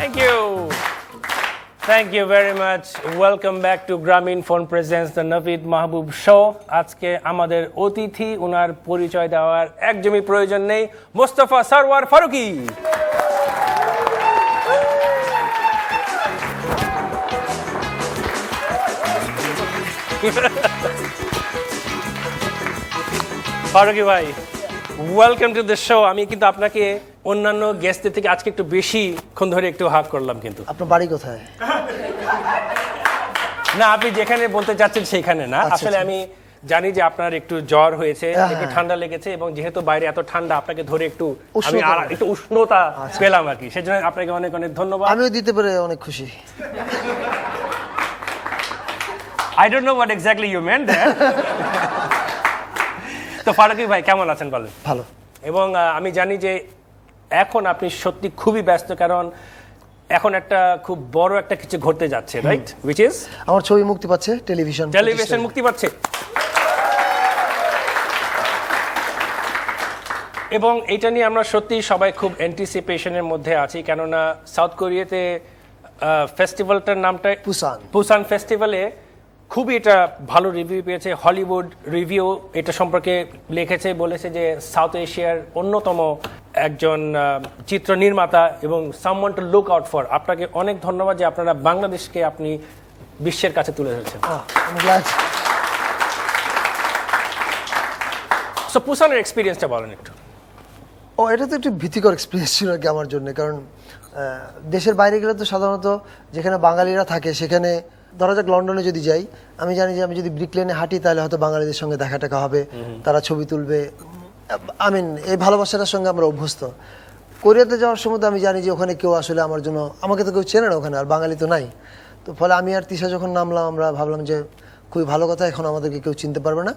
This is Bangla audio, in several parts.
Thank you very much. Welcome back to Grameenphone presents the Naveed Mahboob Show. আজকে আমাদের অতিথি ওনার পরিচয় দেওয়ার একদমই প্রয়োজন নেই, মোস্তফা সরওয়ার ফারুকী। ফারুকী ভাই, ওয়েলকাম টু দ্য শো। আমি কিন্তু আপনাকে অন্যান্য গেস্টদের থেকে আজকে একটু বেশিক্ষণ ধরে একটু হাগ করলাম। কিন্তু আপনার বাড়ি কোথায়? না, আপনি যেখানে বলতে চাচ্ছেন সেখানে না। আসলে আমি জানি যে আপনার একটু জ্বর হয়েছে, একটু ঠান্ডা লেগেছে, এবং যেহেতু বাইরে এত ঠান্ডা আপনাকে ধরে একটু আমি একটু উষ্ণতা পেলাম আর কি, সেজন্য আপনাকে অনেক অনেক ধন্যবাদ। আমিও দিতে পেরে অনেক খুশি। I don't know what exactly you meant there. তো ফারুকী ভাই কেমন আছেন বলেন? ভালো। এবং আমি জানি যে এখন আপনি সত্যি খুবই ব্যস্ত, কারণ এখন একটা খুব বড় একটা কিছু ঘটতে যাচ্ছে, রাইট? হুইচ ইজ আমার ছবি মুক্তি পাচ্ছে, টেলিভিশন মুক্তি পাচ্ছে, এবং এটা নিয়ে আমরা সত্যি সবাই খুব অ্যান্টিসিপেশনের মধ্যে আছি, কেননা সাউথ কোরিয়াতে ফেস্টিভ্যালটার নামটা পুসান ফেস্টিভ্যালে খুবই এটা ভালো রিভিউ পেয়েছে। হলিউড রিভিউ এটা সম্পর্কে লিখেছে, বলেছে যে সাউথ এশিয়ার অন্যতম একজন চিত্র নির্মাতা এবং someone to look out for. আপনাকে অনেক ধন্যবাদ যে আপনারা বাংলাদেশকে আপনি বিশ্বের কাছে তুলে ধরেছেন। সো পুসানের এক্সপিরিয়েন্সটা বলেন একটু। এটা তো একটু ভীতিকর এক্সপিরিয়েন্স ছিল আর কি আমার জন্য, কারণ দেশের বাইরে গেলে তো সাধারণত যেখানে বাঙালিরা থাকে সেখানে, ধরা যাক লন্ডনে যদি যাই, আমি জানি যে আমি যদি ব্রিক লেনে হাঁটি তাহলে হয়তো বাঙালিদের সঙ্গে দেখা টাকা হবে, তারা ছবি তুলবে, এই ভালোবাসাটার সঙ্গে আমরা অভ্যস্ত। কোরিয়াতে যাওয়ার সময় তো আমি জানি যে ওখানে কেউ আসলে আমার জন্য, আমাকে তো কেউ চেনে না ওখানে, আর বাঙালি তো নাই। তো ফলে আমি আর তিশা যখন নামলাম, আমরা ভাবলাম যে খুবই ভালো কথা, এখন আমাদেরকে কেউ চিনতে পারবে না।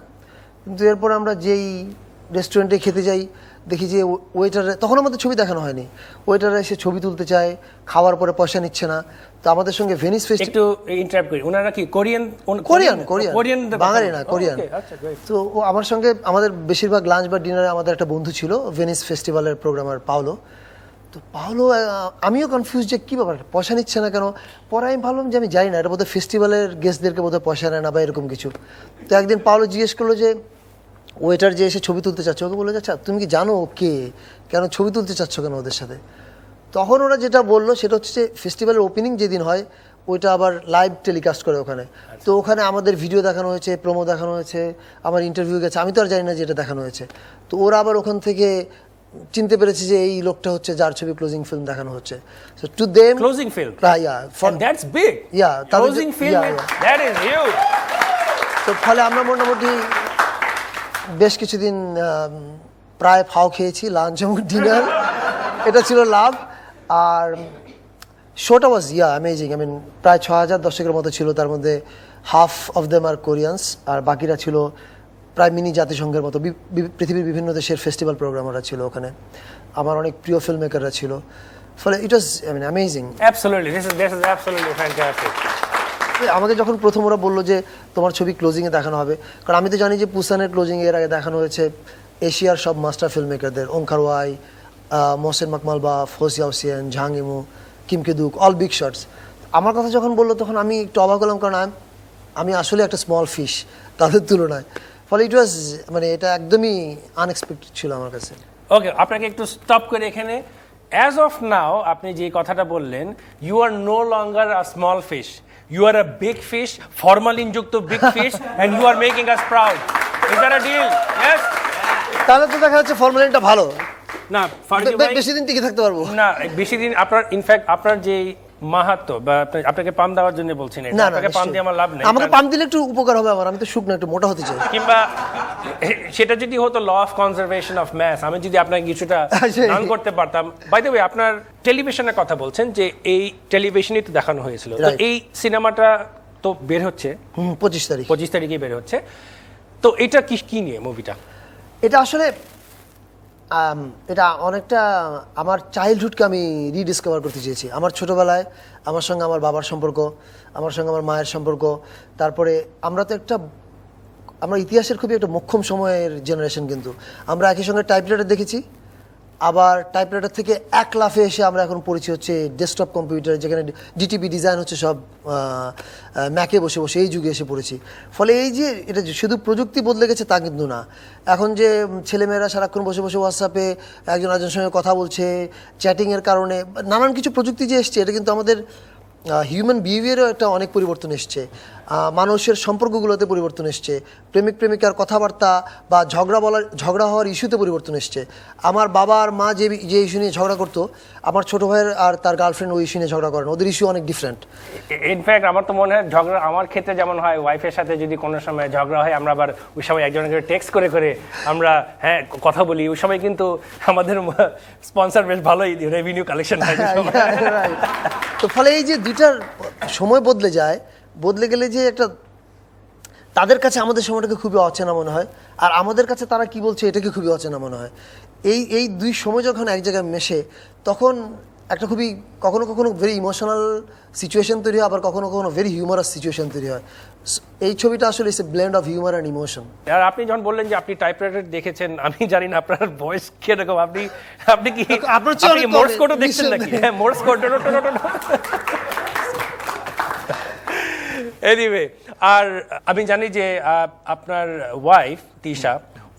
কিন্তু এরপর আমরা যেই রেস্টুরেন্টে খেতে যাই, দেখি যে ওয়েটারে, তখন আমাদের ছবি দেখানো হয়নি, ওয়েটারে এসে ছবি তুলতে চায়, খাওয়ার পরে পয়সা নিচ্ছে না। তো আমাদের সঙ্গে ভেনিস ফেস্টিভ্যাল, একটু ইন্টারাপ্ট করি, ওনারা কি কোরিয়ান বাঙালি না, কোরিয়ান। তো ও আমার সঙ্গে, আমাদের বেশিরভাগ লাঞ্চ বা ডিনারে আমাদের একটা বন্ধু ছিল ভেনিস ফেস্টিভ্যালের প্রোগ্রামার পাওলো। তো পাওলো, আমিও কনফিউজ যে কী ব্যাপার, পয়সা নিচ্ছে না কেন। পরে আমি ভাবলাম যে আমি জানি না, এটা বোধহয় ফেস্টিভ্যালের গেস্টদেরকে বোধহয় পয়সা নেয় না বা এরকম কিছু। তো একদিন পাওলো জিজ্ঞেস করলো যে ওয়েটার যে এসে ছবি তুলতে চাচ্ছ, ওকে বলে যাচ্ছা তুমি কি জানো কে, কেন ছবি তুলতে চাচ্ছ কেন ওদের সাথে? তখন ওরা যেটা বললো সেটা হচ্ছে যে ফেস্টিভ্যালের ওপেনিং যেদিন হয় ওইটা আবার লাইভ টেলিকাস্ট করে ওখানে। তো ওখানে আমাদের ভিডিও দেখানো হয়েছে, প্রোমো দেখানো হয়েছে, আমার ইন্টারভিউ গেছে, আমি তো আর জানি না যে এটা দেখানো হয়েছে। তো ওরা আবার ওখান থেকে চিনতে পেরেছে যে এই লোকটা হচ্ছে যার ছবি ক্লোজিং ফিল্ম দেখানো হচ্ছে। So to them closing film, that's big, closing film, that is huge. তো ফলে আমরা মোটামুটি বেশ কিছুদিন প্রায় ফাও খেয়েছি, লাঞ্চ এবং ডিনার, এটা ছিল লাভ। আর শোটা ওয়াজ অ্যামেজিং। আই মিন প্রায় 6000 দর্শকের মতো ছিল, তার মধ্যে হাফ অফ দেম আর কোরিয়ানস, আর বাকিরা ছিল প্রায় মিনি জাতিসংঘের মতো, পৃথিবীর বিভিন্ন দেশের ফেস্টিভ্যাল প্রোগ্রামাররা ছিল ওখানে, আমার অনেক প্রিয় ফিল্ম মেকাররা ছিল। ফলে it was amazing. Absolutely, this is absolutely fantastic. আমাকে যখন প্রথম ওরা বললো যে তোমার ছবি ক্লোজিংয়ে দেখানো হবে, কারণ আমি তো জানি যে পুসানের ক্লোজিং এর আগে দেখানো হয়েছে এশিয়ার সব মাস্টার ফিল্ম মেকারদের, ওঙ্কার ওয়াই, মোহসেন মাকমালবাফ, হোসিয়া হোসেন, ঝাং ইমু, কিম কেদুক, অল বিগ শটস। আমার কথা যখন বললো তখন আমি একটু অবাক হলাম, কারণ আমি আসলে একটা স্মল ফিশ তাদের তুলনায়। ফলে ইট ওয়াজ, এটা একদমই আনএক্সপেক্টেড ছিল আমার কাছে। ওকে, আপনাকে একটু স্টপ করে এখানে, অ্যাজ অফ নাও আপনি যে কথাটা বললেন, you are no longer a small fish, you are a big fish, formalin যুক্ত big fish, and you are making us proud. Is that a deal? Yes? তাহলে তো দেখা যাচ্ছে ফরমালিনটা ভালো না, ফারুকী ভাই বেশি দিন টিকে থাকতে পারবো না, বেশি দিন। আপনার ইনফ্যাক্ট আপনার যে মাহাত্ম্য, বা আপনাকে পাম দেওয়ার জন্য বলছি না, আপনাকে পাম দিয়ে আমার লাভ নেই। আমাকে পাম দিলে একটু উপকার হবে আমার, আমি তো শুকনো একটু মোটা হতে চাই। কিংবা সেটা যদি হতো law of conservation of mass, আমি যদি আপনাকে কিছুটা দান করতে পারতাম। বাই দ্য ওয়ে, আপনার টেলিভিশনের কথা বলছেন যে এই টেলিভিশনই তো দেখানো হয়েছিল, তো এই সিনেমাটা তো বের হচ্ছে 25 তারিখে বের হচ্ছে। তো এটা কি নিয়ে মুভিটা? এটা আসলে এটা অনেকটা আমার চাইল্ডহুডকে আমি রিডিসকভার করতে চেয়েছি। আমার ছোটোবেলায় আমার সঙ্গে আমার বাবার সম্পর্ক, আমার সঙ্গে আমার মায়ের সম্পর্ক, তারপরে আমরা ইতিহাসের খুবই একটা মোক্ষম সময়ের জেনারেশন, কিন্তু আমরা একই সঙ্গে টাইপরাইটার দেখেছি, আবার টাইপরাইটার থেকে এক লাফে এসে আমরা এখন পড়েছি হচ্ছে ডেস্কটপ কম্পিউটার, যেখানে ডিটিপি ডিজাইন হচ্ছে সব ম্যাকে বসে বসে এই যুগে এসে পড়েছি। ফলে এই যে এটা যে শুধু প্রযুক্তি বদলে গেছে তা কিন্তু না, এখন যে ছেলেমেয়েরা সারাক্ষণ বসে বসে হোয়াটসঅ্যাপে একজন আরেকজনের সঙ্গে কথা বলছে, চ্যাটিংয়ের কারণে নানান কিছু প্রযুক্তি যে এসছে, এটা কিন্তু আমাদের হিউম্যান বিহেভিয়ারও একটা অনেক পরিবর্তন এসছে, মানুষের সম্পর্কগুলোতে পরিবর্তন এসছে, প্রেমিক প্রেমিকার কথাবার্তা বা ঝগড়া হওয়ার ইস্যুতে পরিবর্তন এসছে। আমার বাবা আর মা যে ইস্যু নিয়ে ঝগড়া করতো, আমার ছোটো ভাইয়ের আর তার গার্লফ্রেন্ড ওই ইস্যু নিয়ে ঝগড়া করেন, ওদের ইস্যু অনেক ডিফারেন্ট। ইনফ্যাক্ট আমার তো মনে হয় ঝগড়া আমার ক্ষেত্রে যেমন হয়, ওয়াইফের সাথে যদি কোনো সময় ঝগড়া হয়, আমরা আবার ওই সময় একজনকে টেক্সট করে করে আমরা কথা বলি, ওই সময় কিন্তু আমাদের স্পন্সর বেশ ভালোই রেভিনিউ কালেকশন হয়। তো ফলে এই যে দুইটার সময় বদলে গেলে যে একটা তাদের কাছে আমাদের সময়টাকে খুবই অচেনা মনে হয়, আর আমাদের কাছে তারা কি বলছে এটাকে খুবই অচেনা মনে হয়। এই দুই সময় যখন এক জায়গায় মেশে, তখন একটা খুবই কখনো কখনো ভেরি ইমোশনাল সিচুয়েশন তৈরি হয়, আবার কখনো কখনো ভেরি হিউমারাস সিচুয়েশন তৈরি হয়। এই ছবিটা আসলে it's a blend of humour and emotion. আর আপনি যখন বললেন যে আপনি টাইপরাইটার দেখেছেন, আমি জানি না আপনার ভয়েস কিরকম, আপনি কি মোর্স কোডও দেখছেন নাকি? Morse code. এনিওয়ে, আর আমি জানি যে আপনার ওয়াইফ তিশা,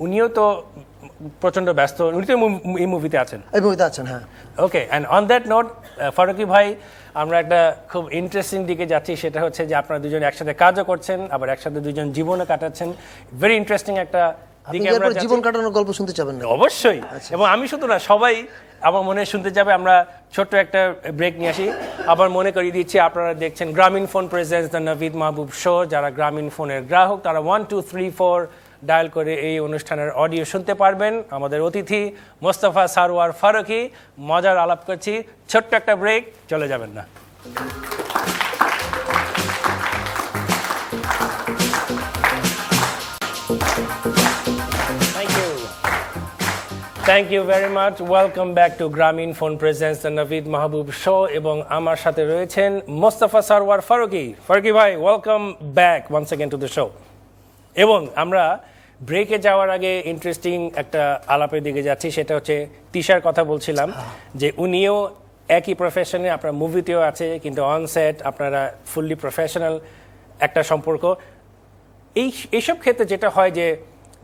উনিও তো প্রচন্ড ব্যস্ত, উনি তো এই মুভিতে আছেন। হ্যাঁ। Okay, and on that note Farooki ভাই, আমরা একটা খুব ইন্টারেস্টিং দিকে যাচ্ছি, সেটা হচ্ছে যে আপনারা দুজন একসাথে কাজও করছেন, আবার একসাথে দুজন জীবনে কাটাচ্ছেন। ভেরি ইন্টারেস্টিং একটা দিকে আমরা জীবন কাটানোর গল্প শুনতে চাবেন না? অবশ্যই, এবং আমি শুধু না, সবাই আমার মনে শুনতে যাবে। আমরা ছোট্ট একটা ব্রেক নিয়ে আসি, আবার মনে করিয়ে দিচ্ছি আপনারা দেখছেন Grameenphone presents the Navid Mahbub show. যারা গ্রামীণ ফোনের গ্রাহক, তারা 1 2 3 4 ডায়াল করে এই অনুষ্ঠানের অডিও শুনতে পারবেন। আমাদের অতিথি মোস্তফা সারওয়ার ফারুকী, মজার আলাপ করছি। ছোট্ট একটা ব্রেক, চলে যাবেন না। Thank you very much. Welcome back to Grameenphone presents the Navid Mahbub show, এবং আমার সাথে রয়েছেন মোস্তফা সারওয়ার ফারুকী। ফারুকী ভাই, welcome back once again to the show. এবং আমরা ব্রেকে যাওয়ার আগে ইন্টারেস্টিং একটা আলাপের দিকে যাচ্ছি, সেটা হচ্ছে তিশার কথা বলছিলাম, যে উনিও একই প্রফেশনে, আপনার মুভিতেও আছে, কিন্তু অন সেট আপনারা ফুললি প্রফেশনাল একটা সম্পর্ক। এইসব ক্ষেত্রে যেটা হয় যে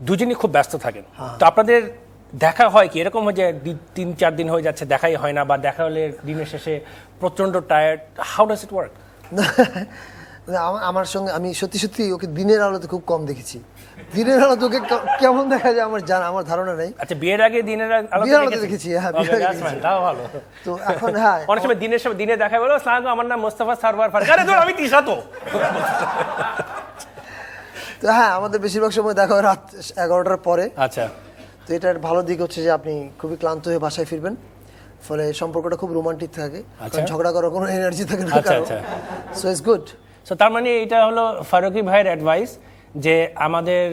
দুজনই খুব ব্যস্ত থাকেন, তো আপনাদের দেখা হয় কি এরকম হয় যে 3-4 দিন হয়ে যাচ্ছে দেখাই হয় না, বা দেখা হলে দিনের শেষে প্রচন্ড tired? How does it work? আমার সঙ্গে আমি সত্যি ওকে দিনের আলোতে খুব কম দেখেছি। দিনের আলোতে ওকে কেমন দেখা যায় আমার ধারণা নেই। আচ্ছা, বিয়ের আগে দিনের আলোতে দেখেছি। হ্যাঁ, তাও ভালো। তো এখন হ্যাঁ, অনেক সময় দিনে দেখা বলো, আসসালামু, আমার নাম মোস্তফা সারওয়ার ফারুকী। আরে ধর, আমি তিশা তো। তো হ্যাঁ, আমাদের বেশিরভাগ সময় দেখা হয় রাত 11টার পরে। আচ্ছা। তো এটার ভালো দিক হচ্ছে যে আপনি খুবই ক্লান্ত হয়ে বাসায় ফিরবেন, ফলে সম্পর্কটা খুব রোমান্টিক থাকে, ঝগড়া করার কোনো এনার্জি থাকে না। So it's good. সো তার মানে এটা হলো ফারুকী ভাইয়ের অ্যাডভাইস, যে আমাদের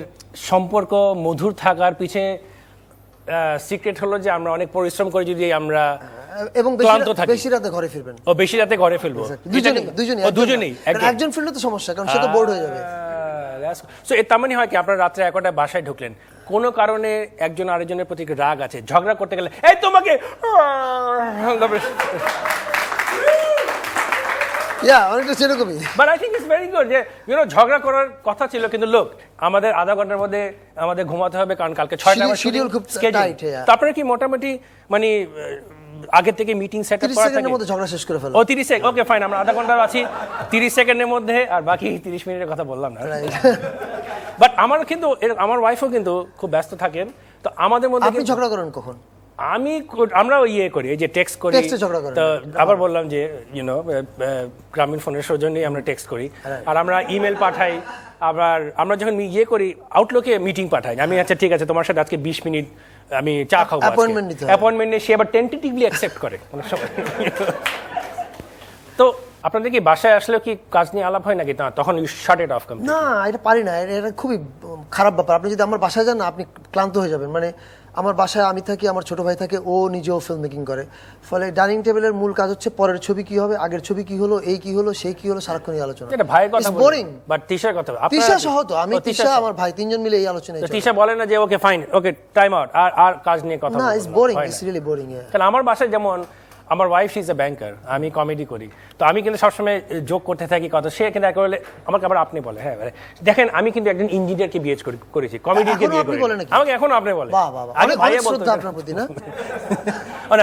সম্পর্ক মধুর থাকার পিছে সিক্রেট হলো যে আমরা অনেক পরিশ্রম করে, যদি আমরা এবং বেশি রাতে ঘরে ফিরবেন। ও, বেশি রাতে ঘরে ফিরবো দুজনেই। একজন ফিরলে তো সমস্যা, কারণ সে তো বোর্ড হয়ে যাবে। সো তার মানে হয় কি, আপনারা রাত্রে 1টায় বাসায় ঢুকলেন, কোনো কারণে একজন আরেকজনের প্রতি রাগ আছে, ঝগড়া করতে গেলে এই তোমাকে, অনেকটা সেরকমই। But I think it's very good যে ঝগড়া করার কথা ছিল, কিন্তু লোক আমাদের আধা ঘন্টার মধ্যে আমাদের ঘুমাতে হবে, কারণ কালকে 6টা শিডিউল খুব টাইট। তারপরে কি মোটামুটি মানে আগে থেকে মিটিং সেট আপ করা থাকে? 30 সেকেন্ডের মধ্যে ঝগড়া শেষ করে ফেলো। ও 30 সেকেন্ড, ওকে ফাইন, আমরা আধা ঘন্টা আছি, 30 সেকেন্ডের মধ্যে, আর বাকি 30 মিনিটের কথা বললাম না। বাট আমার ওয়াইফও কিন্তু খুব ব্যস্ত থাকেন, তো আমাদের মধ্যে। আপনি ঝগড়া করেন কখন? আমরা করি, এই যে টেক্সট করি, তো আবার বললাম যে গ্রামীণ ফোনের সৌজন্যে আমরা টেক্সট করি, আর আমরা ইমেল পাঠাই, আবার আমরা যখন করি আউটলুকে মিটিং পাঠাই, আমি আচ্ছা ঠিক আছে তোমার সাথে আজকে 20 মিনিট আমি চা খাবো, অ্যাপয়েন্টমেন্ট নিয়ে, সে আবার টেন্টেটিভলি অ্যাকসেপ্ট করে অনেক সময়। তো আপনাদের কি বাসায় আসলে কি কাজ নিয়ে আলাপ হয় নাকি? তখন ইউ শাট ইট অফ? না, এটা পারি না, এটা খুবই খারাপ ব্যাপার। আপনি যদি আমার বাসায় যান না, আপনি ক্লান্ত হয়ে যাবেন। মানে আমার বাসায় আমি থাকি, আমার ছোট ভাই থাকে, ও নিজেও ফিল্ম মেকিং করে। ফলে ডাইনিং টেবিলের মূল কাজ হচ্ছে পরের ছবি কি হবে, আগের ছবি কি হলো, এই কি হলো, সেই কি হলো, সারাক্ষণ এই আলোচনা। এটা ভাইয়ের কথা বোরিং। বাট তিশার কথা, তিশা সহ তো আমি, তিশা, আমার ভাই, তিনজন মিলে এই আলোচনায়। তিশা বলে না যে okay fine, okay time out, আর কাজ নিয়ে কথা না, it's boring, it's really boring. কারণ আমার বাসায় যেমন আমার wife she is a banker, আমি কমেডি করি, তো আমি কিন্তু সবসময় যোগ করতে থাকি কথা, সে কিন্তু একেবারে আমাকে আবার আপনি বলে। হ্যাঁ দেখেন, আমি কিন্তু একজন ইঞ্জিনিয়ারকে বিয়ে করেছি, কমেডিয়ানকে বিয়ে করি, আমাকে এখনো আপনি বলে। আগে ভাইয়া বলতো আপনার প্রতি না?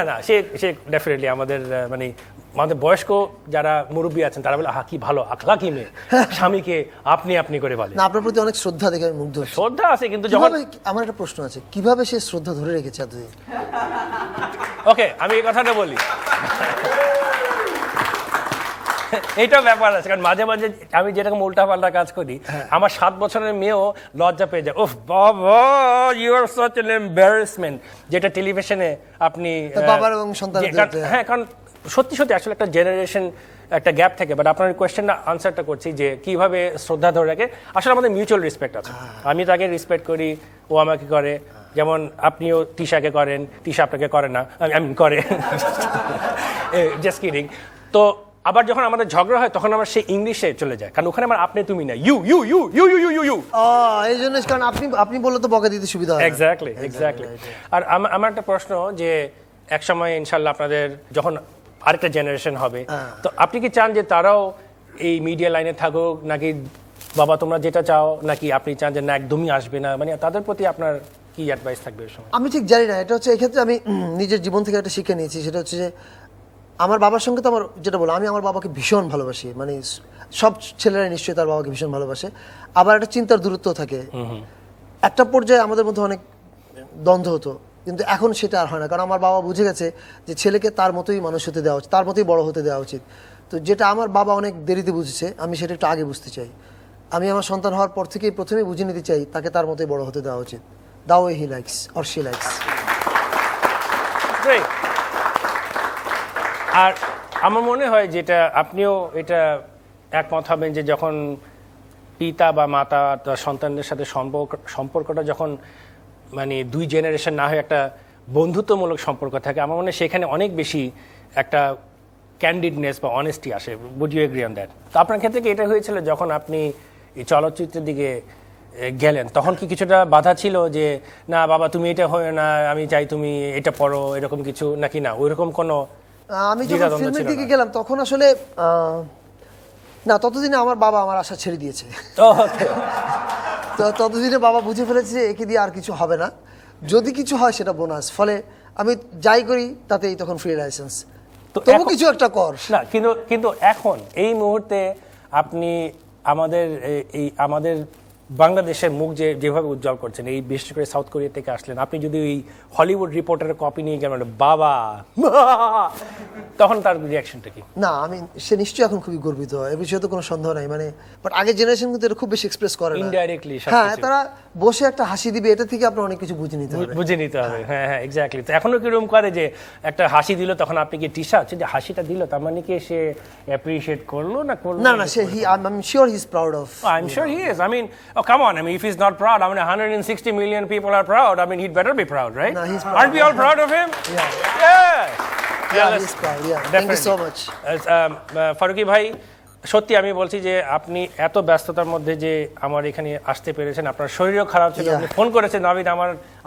না সে ডেফিনেটলি আমাদের মানে আমাদের বয়স্ক যারা মুরব্বী আছেন তারা বলে কি ভালো আখলাকি মেয়ে, স্বামীকে আপনি আপনি করে বলে। না, আপনার প্রতি অনেক শ্রদ্ধা দেখে আমি মুগ্ধ। শ্রদ্ধা আছে, কিন্তু যখন আমার একটা প্রশ্ন আছে, কিভাবে সে শ্রদ্ধা ধরে রেখেছে এতদিন? ওকে, আমি এই কথাটা বলি, এইটা ব্যাপার আছে, কারণ মাঝে মাঝে আমি যেরকম উল্টাপাল্টা কাজ করি, আমার 7 বছরের মেয়েও লজ্জা পেয়ে যায়, ওফ বাবা you are such an embarrassment, যেটা টেলিভিশনে আপনি বাবার এবং সন্তানের। হ্যাঁ, কারণ সত্যি সত্যি আসলে একটা জেনারেশন একটা গ্যাপ থাকে। বাট আপনার কোয়েশ্চেনটা আনসারটা করছি যে কিভাবে শ্রদ্ধা ধরে রাখে, আসলে আমাদের মিউচুয়াল রেসপেক্ট আছে। আমি তাকে রেসপেক্ট করি, ও আমাকে করে, যেমন আপনিও তিশাকে করেন, তিশা আপনাকে করে না, আমি করে, জাস্ট কিডিং। তো আবার যখন আমাদের ঝগড়া হয় তখন আমার সেই ইংলিশে চলে যায়, কারণ ওখানে আমার আপনি তুমি না, you you you you you you you. এই জন্য, কারণ আপনি বললে তো বকা দিতে সুবিধা হয়। এক্স্যাক্টলি। আর আমার একটা প্রশ্ন, যে এক সময় ইনশাল্লাহ আপনাদের যখন আরেকটা জেনারেশন হবে, তো আপনি কি চান যে তারাও এই মিডিয়া লাইনে থাকুক, নাকি বাবা তোমরা যেটা চাও, নাকি আপনি চান যে না একদমই আসবে না, মানে তাদের প্রতি আপনার কি অ্যাডভাইস থাকবে এই সময়? আমি ঠিক জানি না, এটা হচ্ছে এই ক্ষেত্রে আমি নিজের জীবন থেকে একটা শিক্ষা নিয়েছি, সেটা হচ্ছে যে আমার বাবার সঙ্গে তো আমার যেটা বলো, আমি আমার বাবাকে ভীষণ ভালোবাসি, মানে সব ছেলেরা নিশ্চয়ই তার বাবাকে ভীষণ ভালোবাসে। আবার একটা চিন্তার দূরত্ব থাকে, একটা পর্যায়ে আমাদের মধ্যে অনেক দ্বন্দ্ব হতো, কিন্তু এখন সেটা আর হয় না, কারণ আমার বাবা বুঝে গেছে যে ছেলেকে তার মতোই মানুষ হতে দেওয়া উচিত, তার মতোই বড় হতে দেওয়া উচিত। তো যেটা আমার বাবা অনেক দেরিতে বুঝেছে, আমি সেটা একটু আগে বুঝতে চাই। আমি আমার সন্তান হওয়ার পর থেকেই প্রথমেই বুঝে নিতে চাই তাকে তার মতোই বড় হতে দেওয়া উচিত, the way he likes or she likes. আর আমার মনে হয় যেটা আপনিও এটা একমত হবেন, যে যখন পিতা বা মাতা তার সন্তানদের সাথে সম্পর্কটা যখন মানে দুই জেনারেশন না হয়ে একটা বন্ধুত্বমূলক সম্পর্ক থাকে, আমার মনে হয় সেখানে অনেক বেশি একটা ক্যান্ডিডনেস বা অনেস্টি আসে। Would you agree on that? তো আপনার ক্ষেত্রে কি এটা হয়েছিল যখন আপনি এই চলচ্চিত্রের দিকে গেলেন, তখন কি কিছুটা বাধা ছিল যে না বাবা তুমি এটা হয় না, আমি চাই তুমি এটা পড়ো, এরকম কিছু, নাকি না ওইরকম কোনো? আমি যখন ফিল্মের দিকে গেলাম তখন আসলে না, ততদিনে আমার বাবা আমার আশা ছেড়ে দিয়েছে। তো ততদিনে বাবা বুঝে ফেলেছে যে একে দিয়ে আর কিছু হবে না, যদি কিছু হয় সেটা বোনাস। ফলে আমি যাই করি তাতেই তখন ফ্রি লাইসেন্স, তবু কিছু একটা কর না। কিন্তু এখন এই মুহূর্তে আপনি আমাদের বাংলাদেশের মুখ যেভাবে উজ্জ্বল করছেন, এই বিশেষ করে সাউথ কোরিয়া থেকে আসলেন, আপনি যদি ওই হলিউড রিপোর্টারের কপি নিয়ে গেলেন বাবা, তখন তার রিয়াকশনটা কি? না, সে নিশ্চয়ই এখন খুবই গর্বিত, এ বিষয়ে তো কোনো সন্দেহ নাই। মানে বাট আগের জেনারেশন কিন্তু এটা খুব বেশি এক্সপ্রেস করে না, ইনডাইরেক্টলি। হ্যাঁ, তারা বসে একটা হাসি দিবে, এটা থেকে আপনার অনেক কিছু বুঝে নিতে হবে। হ্যাঁ, এক্স্যাক্টলি। তো এখনো কি রুম করে যে একটা হাসি দিল, তখন আপনি কি টিশা হচ্ছে যে হাসিটা দিল, তার মানে কি সে অ্যাপ্রিশিয়েট করলো না করলো না? সে I'm sure he's proud of. I'm sure he is. I mean, oh come on. I mean, if he's not proud, I mean, 160 million people are proud. I mean, he'd better be proud, right? No, he's proud. Aren't we all proud of him? Yeah, he's proud. Yeah, thank you so much. Farooki ভাই, সত্যি আমি বলছি যে আপনি এত ব্যস্ততার মধ্যে যে আমার এখানে আসতে পেরেছেন, আপনার শরীরও খারাপ ছিল, আপনি ফোন করেছেন নাবিদ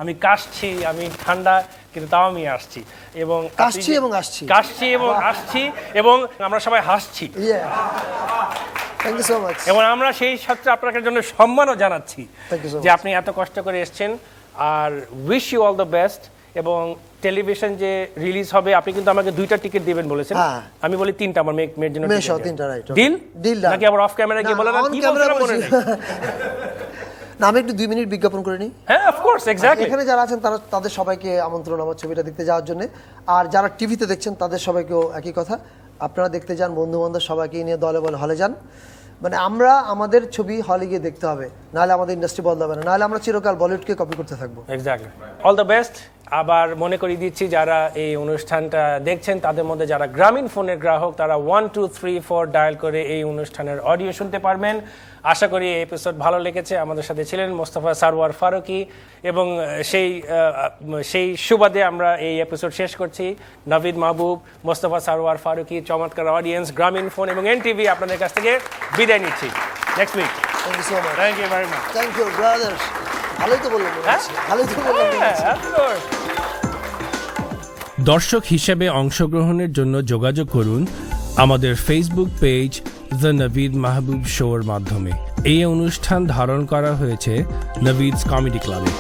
আমি কাশছি, আমি ঠান্ডা, কিন্তু তাও আমি আসছি, এবং কাশছি এবং আসছি, এবং আমরা সবাই হাসছি। Thank you so much. এবং আমরা সেই সাথে আপনার জন্য সম্মানও জানাচ্ছি যে আপনি এত কষ্ট করে এসেছেন। আর wish you all the best. এবং টেলিভিশন যে রিলিজ হবে, আপনি কিন্তু আমাকে 2টা টিকিট দিবেন বলেছেন, আমি বলি 3টা, আমার মেয়ের জন্য ডিল, নাকি আবার অফ ক্যামেরা গিয়ে বলেন কি বলছিলাম মনে নেই? না, আমি একটু 2 মিনিট বিজ্ঞাপন করে নিই। হ্যাঁ, অফ কোর্স, এক্স্যাক্টলি। এখানে যারা আছেন তাদের সবাইকে আমন্ত্রণ আমার ছবিটা দেখতে যাওয়ার জন্য, আর যারা টিভিতে দেখছেন তাদের সবাইকেও একই কথা, আপনারা দেখতে যান, বন্ধু বান্ধব সবাইকে নিয়ে দলে বলে হলে যান। মানে আমাদের ছবি হলে গিয়ে দেখতে হবে, নাহলে আমাদের ইন্ডাস্ট্রি বদলাবে না, নাহলে আমরা চিরকাল বলিউডকে কপি করতে থাকবো। এক্স্যাক্টলি। All the best. আবার মনে করিয়ে দিচ্ছি যারা এই অনুষ্ঠানটা দেখছেন তাদের মধ্যে যারা গ্রামীণ ফোনের গ্রাহক তারা 1234 ডায়াল করে এই অনুষ্ঠানের অডিও শুনতে পারবেন। আশা করি এই এপিসোড ভালো লেগেছে। আমাদের সাথে ছিলেন মোস্তফা সারওয়ার ফারুকী এবং সেই সুবাদে আমরা এই এপিসোড শেষ করছি। নাভিদ মাহবুব, মোস্তফা সারওয়ার ফারুকী, চমৎকার অডিয়েন্স, গ্রামীণ ফোন এবং এনটিভি আপনাদের কাছ থেকে বিদায় নিচ্ছি। Next week. Thank you so much. Thank you very much. Thank you brothers. ভালোই তো বললেন, ভালোই তো বললেন। দর্শক হিসেবে অংশগ্রহণের জন্য যোগাযোগ করুন আমাদের ফেসবুক পেজ দ্য নাভিদ মাহবুব শোর মাধ্যমে। এই অনুষ্ঠান ধারণ করা হয়েছে নাভিদস কমেডি ক্লাবে।